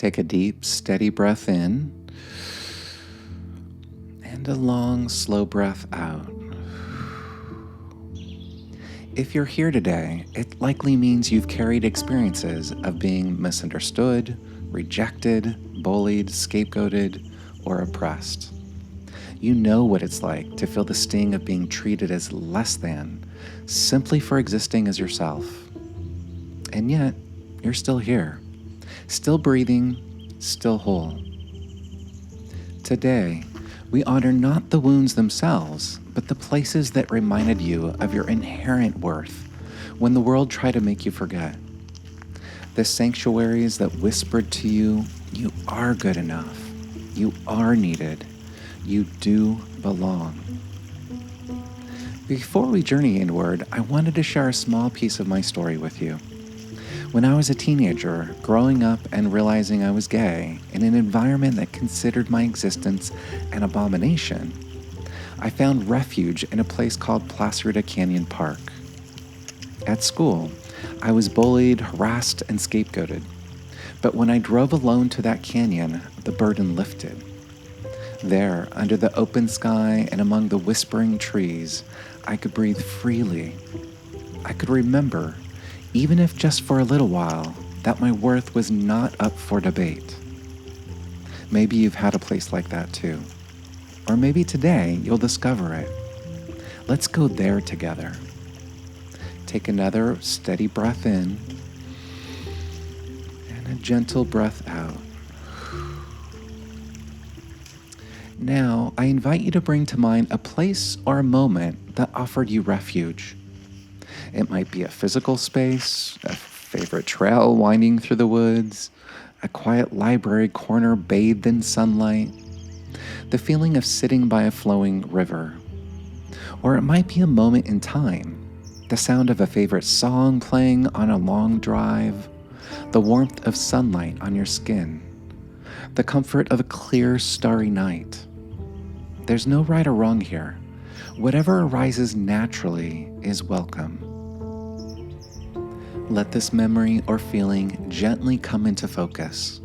Take a deep, steady breath in and a long, slow breath out. If you're here today, it likely means you've carried experiences of being misunderstood, rejected, bullied, scapegoated, or oppressed. You know what it's like to feel the sting of being treated as less than, simply for existing as yourself. And yet, you're still here, still breathing, still whole. Today, we honor not the wounds themselves, but the places that reminded you of your inherent worth when the world tried to make you forget. The sanctuaries that whispered to you, you are good enough, you are needed, you do belong. Before we journey inward, I wanted to share a small piece of my story with you. When I was a teenager, growing up and realizing I was gay in an environment that considered my existence an abomination, I found refuge in a place called Placerita Canyon Park. At school, I was bullied, harassed, and scapegoated. But when I drove alone to that canyon, the burden lifted. There, under the open sky and among the whispering trees, I could breathe freely. I could remember, even if just for a little while, that my worth was not up for debate. Maybe you've had a place like that too. Or maybe today you'll discover it. Let's go there together. Take another steady breath in and a gentle breath out. Now, I invite you to bring to mind a place or a moment that offered you refuge. It might be a physical space, a favorite trail winding through the woods, a quiet library corner bathed in sunlight, the feeling of sitting by a flowing river. Or it might be a moment in time, the sound of a favorite song playing on a long drive, the warmth of sunlight on your skin, the comfort of a clear, starry night. There's no right or wrong here. Whatever arises naturally is welcome. Let this memory or feeling gently come into focus.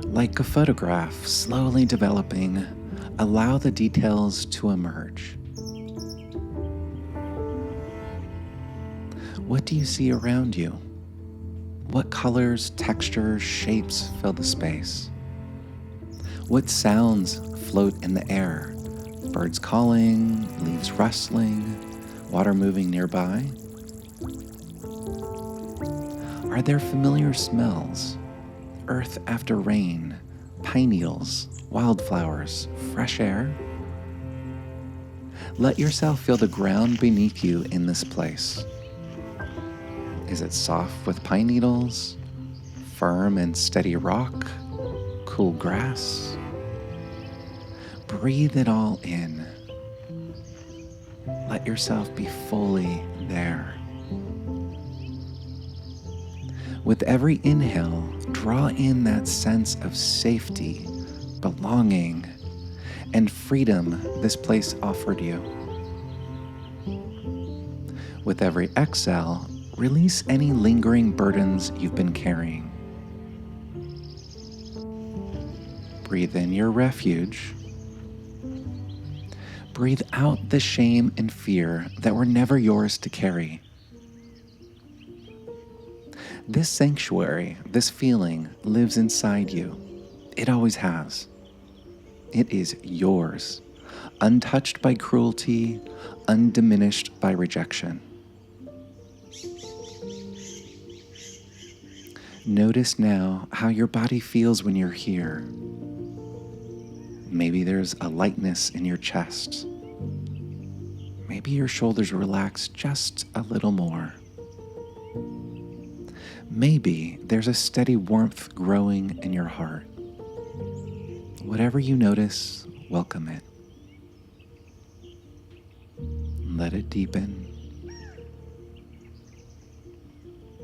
Like a photograph slowly developing, allow the details to emerge. What do you see around you? What colors, textures, shapes fill the space? What sounds float in the air? Birds calling, leaves rustling, water moving nearby? Are there familiar smells? Earth after rain, pine needles, wildflowers, fresh air? Let yourself feel the ground beneath you in this place. Is it soft with pine needles, firm and steady rock, cool grass? Breathe it all in. Let yourself be fully there. With every inhale, draw in that sense of safety, belonging, and freedom this place offered you. With every exhale, release any lingering burdens you've been carrying. Breathe in your refuge. Breathe out the shame and fear that were never yours to carry. This sanctuary, this feeling, lives inside you. It always has. It is yours, untouched by cruelty, undiminished by rejection. Notice now how your body feels when you're here. Maybe there's a lightness in your chest. Maybe your shoulders relax just a little more. Maybe there's a steady warmth growing in your heart. Whatever you notice, welcome it. Let it deepen.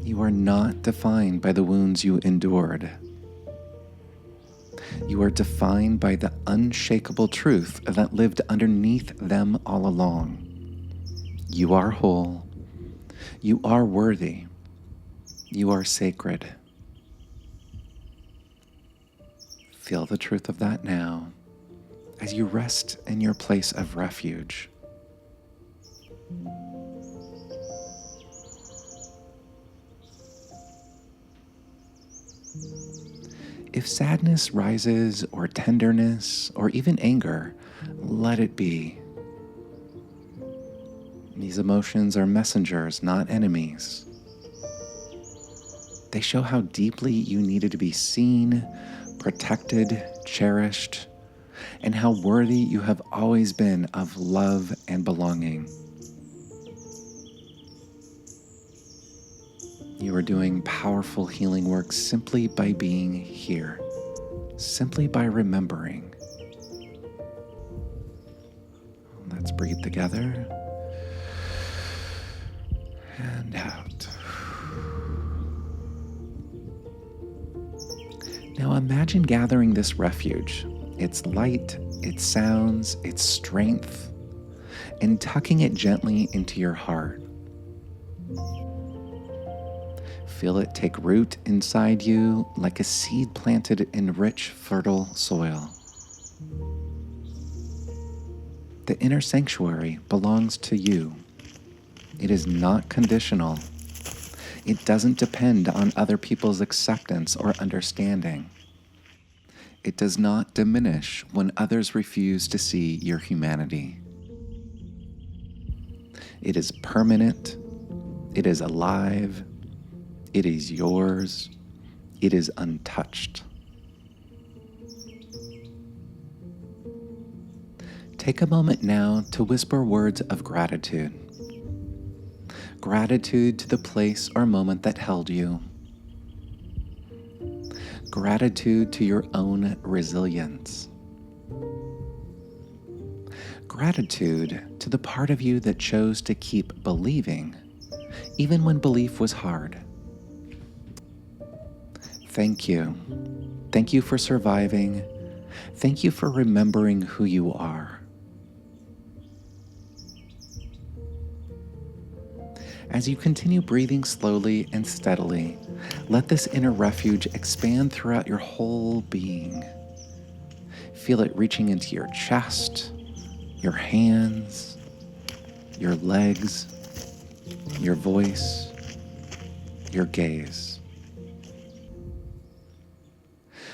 You are not defined by the wounds you endured. You are defined by the unshakable truth that lived underneath them all along. You are whole. You are worthy. You are sacred. Feel the truth of that now as you rest in your place of refuge. If sadness rises, or tenderness, or even anger, let it be. These emotions are messengers, not enemies. They show how deeply you needed to be seen, protected, cherished, and how worthy you have always been of love and belonging. You are doing powerful healing work simply by being here, simply by remembering. Let's breathe together and out. Now imagine gathering this refuge, its light, its sounds, its strength, and tucking it gently into your heart. Feel it take root inside you like a seed planted in rich, fertile soil. The inner sanctuary belongs to you. It is not conditional. It doesn't depend on other people's acceptance or understanding. It does not diminish when others refuse to see your humanity. It is permanent. It is alive. It is yours. It is untouched. Take a moment now to whisper words of gratitude. Gratitude to the place or moment that held you. Gratitude to your own resilience. Gratitude to the part of you that chose to keep believing, even when belief was hard. Thank you. Thank you for surviving. Thank you for remembering who you are. As you continue breathing slowly and steadily, let this inner refuge expand throughout your whole being. Feel it reaching into your chest, your hands, your legs, your voice, your gaze.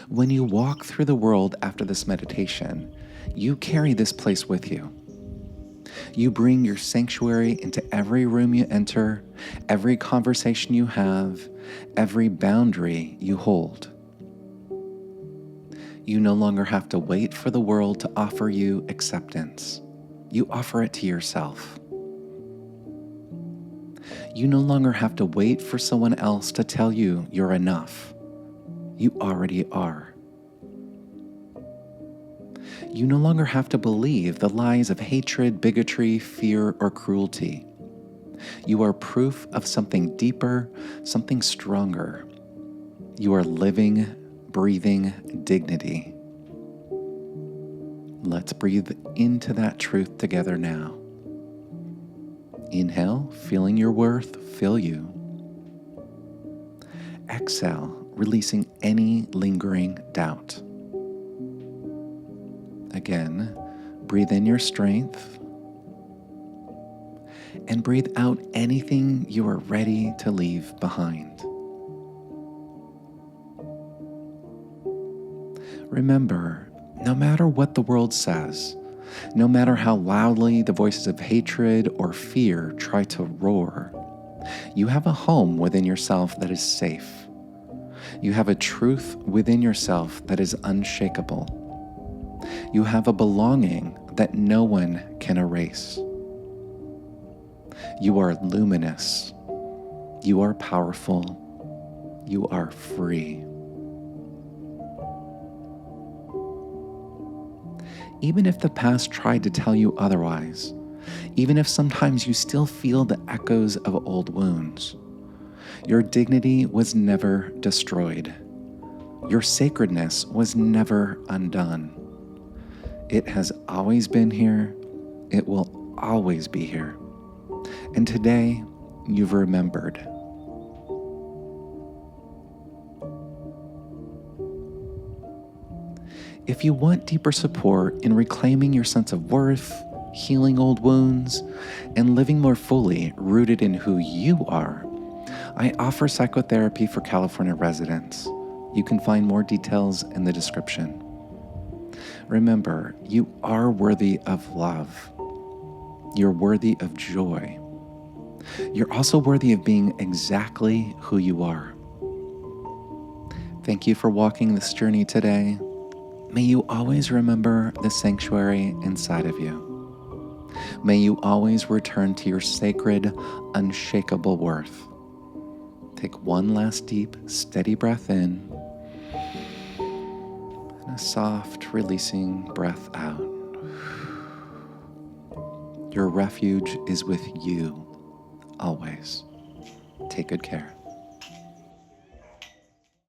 When you walk through the world after this meditation, you carry this place with you. You bring your sanctuary into every room you enter, every conversation you have, every boundary you hold. You no longer have to wait for the world to offer you acceptance. You offer it to yourself. You no longer have to wait for someone else to tell you you're enough. You already are. You no longer have to believe the lies of hatred, bigotry, fear, or cruelty. You are proof of something deeper, something stronger. You are living, breathing dignity. Let's breathe into that truth together now. Inhale, feeling your worth fill you. Exhale, releasing any lingering doubt. Again, breathe in your strength and breathe out anything you are ready to leave behind. Remember, no matter what the world says, no matter how loudly the voices of hatred or fear try to roar, you have a home within yourself that is safe. You have a truth within yourself that is unshakable. You have a belonging that no one can erase. You are luminous. You are powerful. You are free. Even if the past tried to tell you otherwise, even if sometimes you still feel the echoes of old wounds, your dignity was never destroyed. Your sacredness was never undone. It has always been here. It will always be here. And today, you've remembered. If you want deeper support in reclaiming your sense of worth, healing old wounds, and living more fully rooted in who you are, I offer psychotherapy for California residents. You can find more details in the description. Remember, you are worthy of love. You're worthy of joy. You're also worthy of being exactly who you are. Thank you for walking this journey today. May you always remember the sanctuary inside of you. May you always return to your sacred, unshakable worth. Take one last deep, steady breath in, and a soft, releasing breath out. Your refuge is with you, always. Take good care.